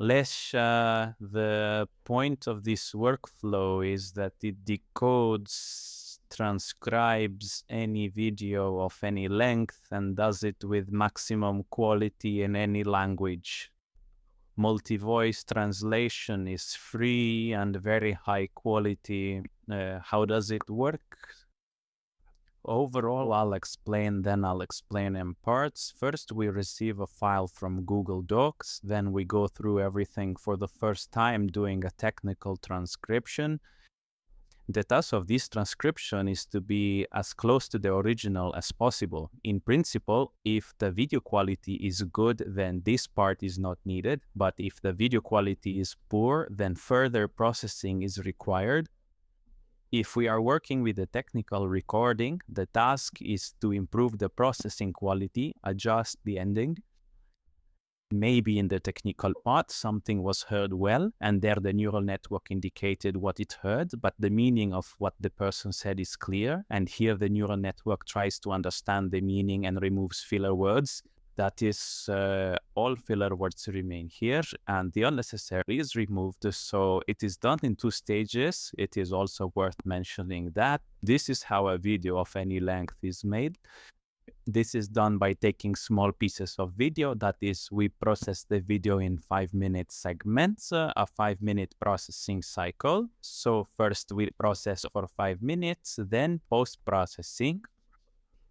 The point of this workflow is that it decodes, transcribes any video of any length and does it with maximum quality in any language. Multi-voice translation is free and very high quality. How does it work? Overall, I'll explain in parts. First, we receive a file from Google Docs. Then we go through everything for the first time, doing a technical transcription. The task of this transcription is to be as close to the original as possible. In principle, if the video quality is good, then this part is not needed. But if the video quality is poor, then further processing is required. If we are working with a technical recording, the task is to improve the processing quality, adjust the ending. Maybe in the technical part, something was heard well, and there the neural network indicated what it heard, but the meaning of what the person said is clear. And here the neural network tries to understand the meaning and removes filler words. That is, all filler words remain here, and the unnecessary is removed. So it is done in 2 stages. It is also worth mentioning that this is how a video of any length is made. This is done by taking small pieces of video. That is, we process the video in 5-minute segments, a 5-minute processing cycle. So first we process for 5 minutes, then post-processing.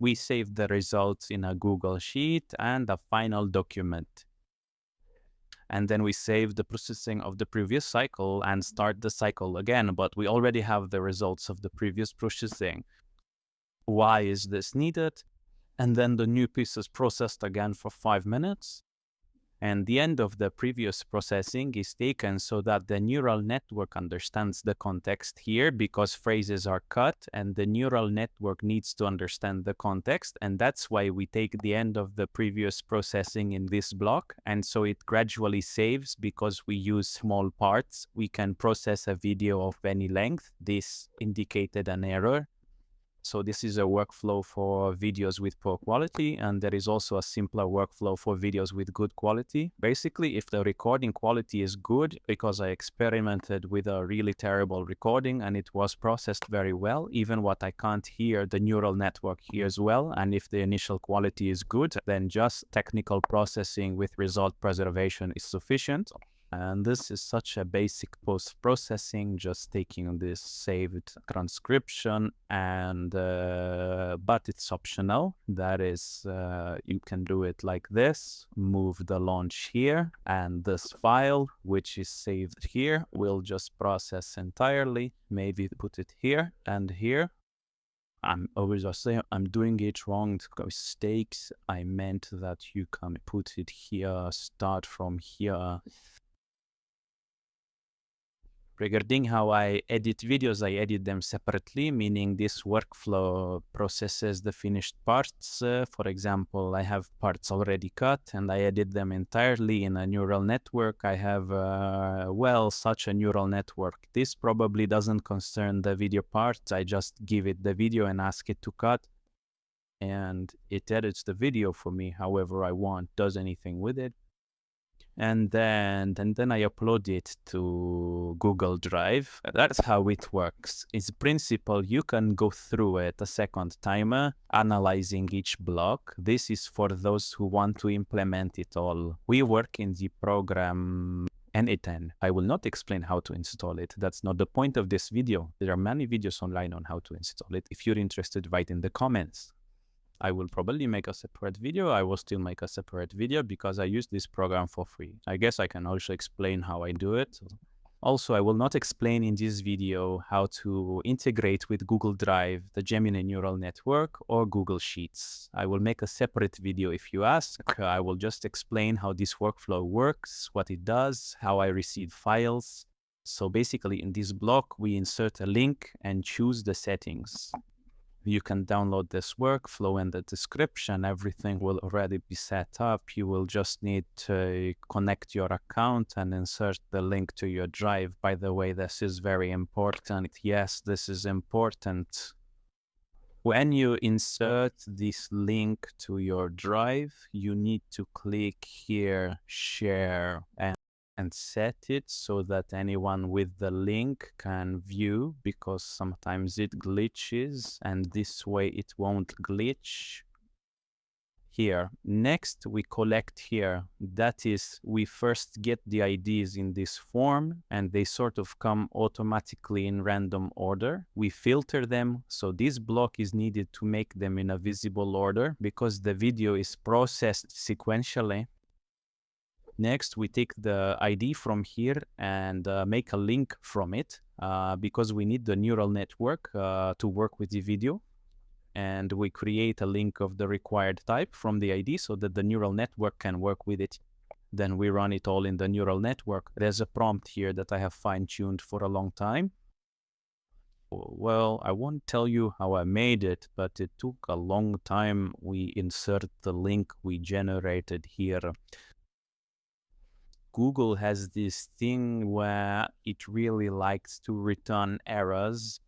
We save the results in a Google Sheet and a final document. And then we save the processing of the previous cycle and start the cycle again, but we already have the results of the previous processing. Why is this needed? And then the new piece is processed again for 5 minutes. And the end of the previous processing is taken so that the neural network understands the context here, because phrases are cut and the neural network needs to understand the context. And that's why we take the end of the previous processing in this block. And so it gradually saves because we use small parts. We can process a video of any length. This indicated an error. So this is a workflow for videos with poor quality, and there is also a simpler workflow for videos with good quality. Basically, if the recording quality is good, because I experimented with a really terrible recording and it was processed very well, even what I can't hear, the neural network hears well. And if the initial quality is good, then just technical processing with result preservation is sufficient. And this is such a basic post-processing, just taking this saved transcription, and but it's optional. That is, you can do it like this, move the launch here, and this file, which is saved here, will just process entirely. Maybe put it here and here. I'm always saying I'm doing it wrong. Mistakes. I meant that you can put it here, start from here. Regarding how I edit videos, I edit them separately, meaning this workflow processes the finished parts. For example, I have parts already cut and I edit them entirely in a neural network. I have, such a neural network. This probably doesn't concern the video part. I just give it the video and ask it to cut, and it edits the video for me however I want, does anything with it. And then I upload it to Google Drive. That's how it works. In principle, you can go through it a second time, analyzing each block. This is for those who want to implement it all. We work in the program N8N. I will not explain how to install it. That's not the point of this video. There are many videos online on how to install it. If you're interested, write in the comments. I will probably make a separate video. I will still make a separate video because I use this program for free. I guess I can also explain how I do it. Also, I will not explain in this video how to integrate with Google Drive, the Gemini neural network, or Google Sheets. I will make a separate video if you ask. I will just explain how this workflow works, what it does, how I receive files. So basically in this block, we insert a link and choose the settings. You can download this workflow in the description. Everything will already be set up. You will just need to connect your account and insert the link to your drive. By the way, this is very important. Yes, this is important. When you insert this link to your drive, you need to click here, share, and and set it so that anyone with the link can view, because sometimes it glitches, and this way it won't glitch. Here. Next, we collect here. That is, we first get the IDs in this form, and they sort of come automatically in random order. We filter them, so this block is needed to make them in a visible order because the video is processed sequentially. Next, we take the ID from here and make a link from it because we need the neural network to work with the video. And we create a link of the required type from the ID so that the neural network can work with it. Then we run it all in the neural network. There's a prompt here that I have fine-tuned for a long time. Well, I won't tell you how I made it, but it took a long time. We insert the link we generated here. Google has this thing where it really likes to return errors.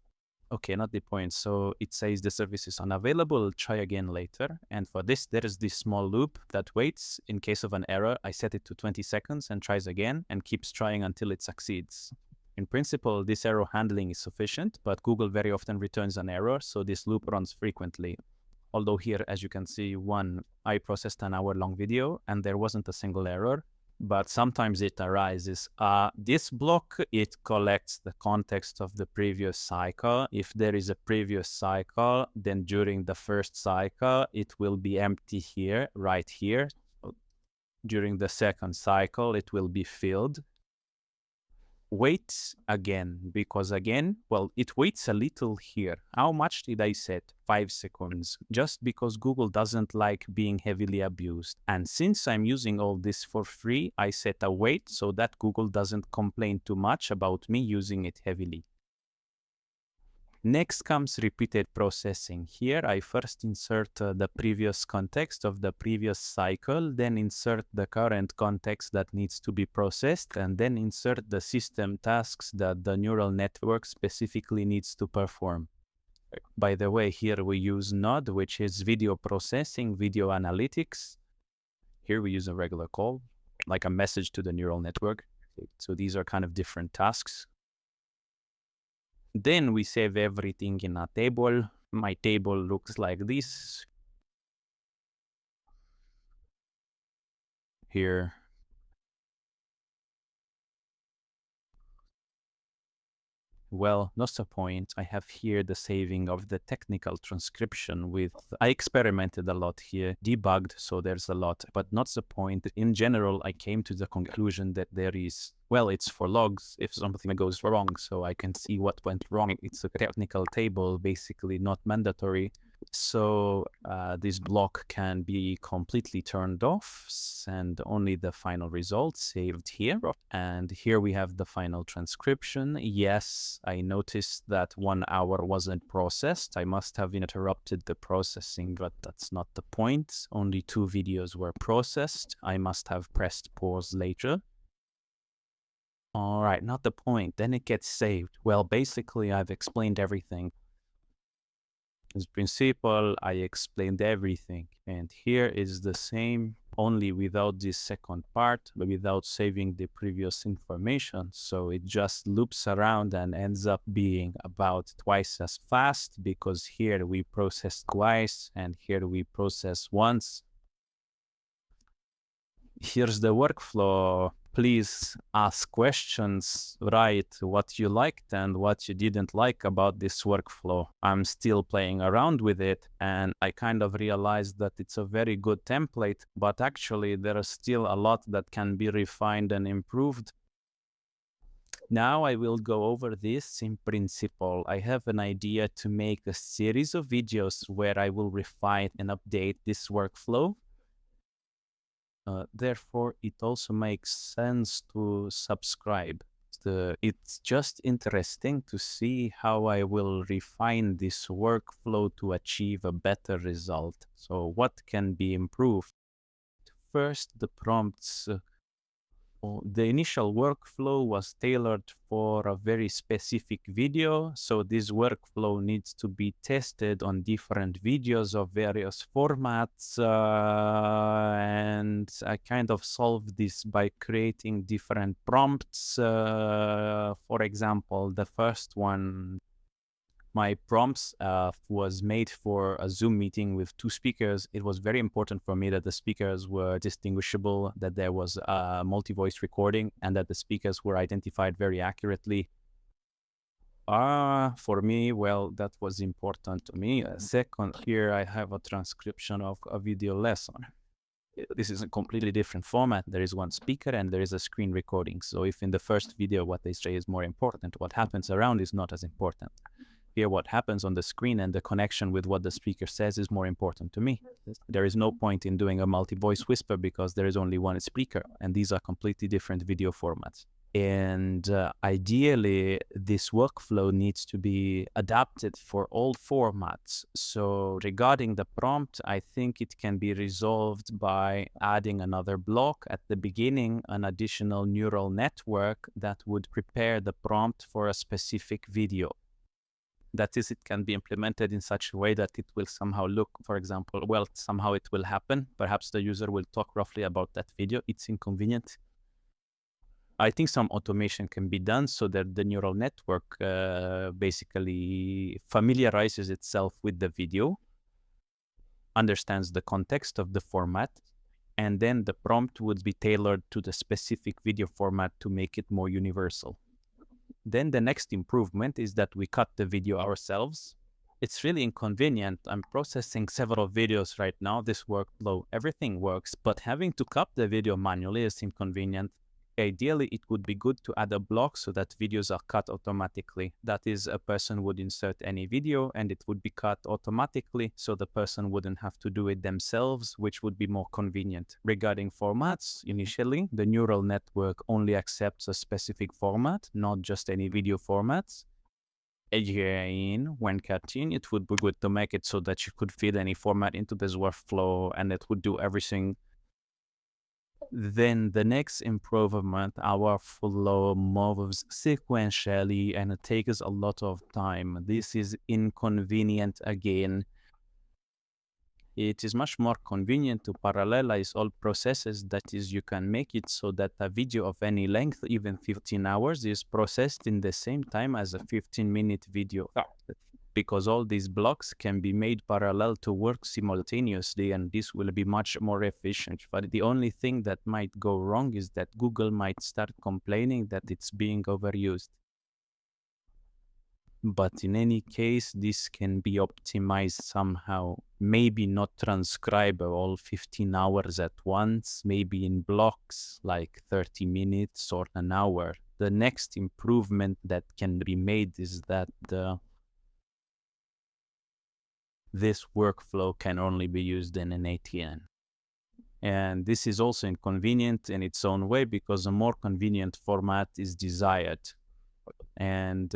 Okay, not the point. So it says the service is unavailable, try again later. And for this, there is this small loop that waits. In case of an error, I set it to 20 seconds and tries again and keeps trying until it succeeds. In principle, this error handling is sufficient, but Google very often returns an error, so this loop runs frequently. Although here, as you can see, I processed an hour-long video and there wasn't a single error. But sometimes it arises. This block, it collects the context of the previous cycle. If there is a previous cycle, then during the first cycle, it will be empty here, right here. During the second cycle, it will be filled. Wait again, because again, well, it waits a little here. How much did I set? 5 seconds, just because Google doesn't like being heavily abused. And since I'm using all this for free, I set a wait so that Google doesn't complain too much about me using it heavily. Next comes repeated processing. Here, I first insert the previous context of the previous cycle, then insert the current context that needs to be processed, and then insert the system tasks that the neural network specifically needs to perform. By the way, here we use NOD, which is video processing, video analytics. Here we use a regular call, like a message to the neural network. So these are kind of different tasks. Then we save everything in a table. My table looks like this. Here. Well, not the point. I have here the saving of the technical transcription I experimented a lot here, debugged, so there's a lot, but not the point. In general, I came to the conclusion that there is, well, it's for logs if something goes wrong, so I can see what went wrong. It's a technical table, basically not mandatory. So this block can be completely turned off and only the final result saved here. And here we have the final transcription. Yes, I noticed that 1 hour wasn't processed. I must have interrupted the processing, but that's not the point. Only 2 videos were processed. I must have pressed pause later. All right, not the point. Then it gets saved. Well, basically, I've explained everything. As principle, I explained everything. And here is the same, only without this second part, but without saving the previous information. So it just loops around and ends up being about twice as fast, because here we process twice and here we process once. Here's the workflow. Please ask questions, write what you liked and what you didn't like about this workflow. I'm still playing around with it, and I kind of realized that it's a very good template, but actually there is still a lot that can be refined and improved. Now I will go over this in principle. I have an idea to make a series of videos where I will refine and update this workflow. Therefore, it also makes sense to subscribe. It's just interesting to see how I will refine this workflow to achieve a better result. So what can be improved? First, the prompts. The initial workflow was tailored for a very specific video. So this workflow needs to be tested on different videos of various formats. And I kind of solved this by creating different prompts. For example, the first one, my prompts was made for a Zoom meeting with two speakers. It was very important for me that the speakers were distinguishable, that there was a multi-voice recording, and that the speakers were identified very accurately. For me, well, that was important to me. Second, here I have a transcription of a video lesson. This is a completely different format. There is one speaker and there is a screen recording. So if in the first video what they say is more important, what happens around is not as important. Here, what happens on the screen and the connection with what the speaker says is more important to me. There is no point in doing a multi-voice whisper because there is only one speaker, and these are completely different video formats. And ideally, this workflow needs to be adapted for all formats. So regarding the prompt, I think it can be resolved by adding another block at the beginning, an additional neural network that would prepare the prompt for a specific video. That is, it can be implemented in such a way that it will somehow look, for example, well, somehow it will happen. Perhaps the user will talk roughly about that video. It's inconvenient. I think some automation can be done so that the neural network basically familiarizes itself with the video, understands the context of the format, and then the prompt would be tailored to the specific video format to make it more universal. Then the next improvement is that we cut the video ourselves. It's really inconvenient. I'm processing several videos right now. This workflow, everything works, but having to cut the video manually is inconvenient. Ideally, it would be good to add a block so that videos are cut automatically. That is, a person would insert any video and it would be cut automatically, so the person wouldn't have to do it themselves, which would be more convenient. Regarding formats, initially, the neural network only accepts a specific format, not just any video formats. Again, when cutting, it would be good to make it so that you could feed any format into this workflow and it would do everything. Then the next improvement, our flow moves sequentially and it takes a lot of time. This is inconvenient again. It is much more convenient to parallelize all processes. That is, you can make it so that a video of any length, even 15 hours, is processed in the same time as a 15-minute video. Because all these blocks can be made parallel to work simultaneously, and this will be much more efficient. But the only thing that might go wrong is that Google might start complaining that it's being overused. But in any case, this can be optimized somehow. Maybe not transcribe all 15 hours at once, maybe in blocks like 30 minutes or an hour. The next improvement that can be made is that this workflow can only be used in an ATN. And this is also inconvenient in its own way because a more convenient format is desired. And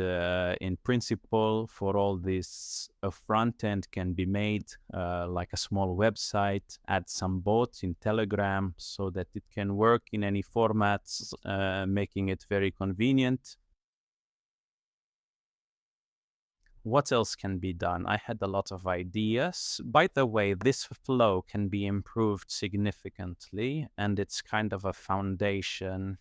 in principle, for all this, a front end can be made like a small website, add some bots in Telegram so that it can work in any formats, making it very convenient. What else can be done? I had a lot of ideas. By the way, this flow can be improved significantly, and it's kind of a foundation.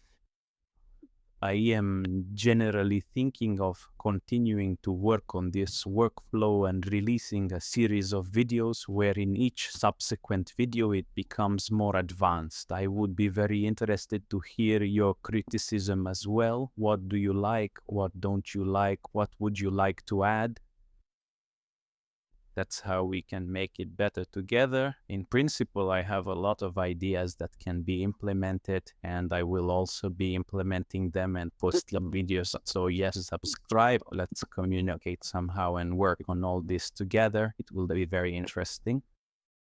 I am generally thinking of continuing to work on this workflow and releasing a series of videos where in each subsequent video it becomes more advanced. I would be very interested to hear your criticism as well. What do you like? What don't you like? What would you like to add? That's how we can make it better together. In principle, I have a lot of ideas that can be implemented, and I will also be implementing them and post the videos. So yes, subscribe. Let's communicate somehow and work on all this together. It will be very interesting.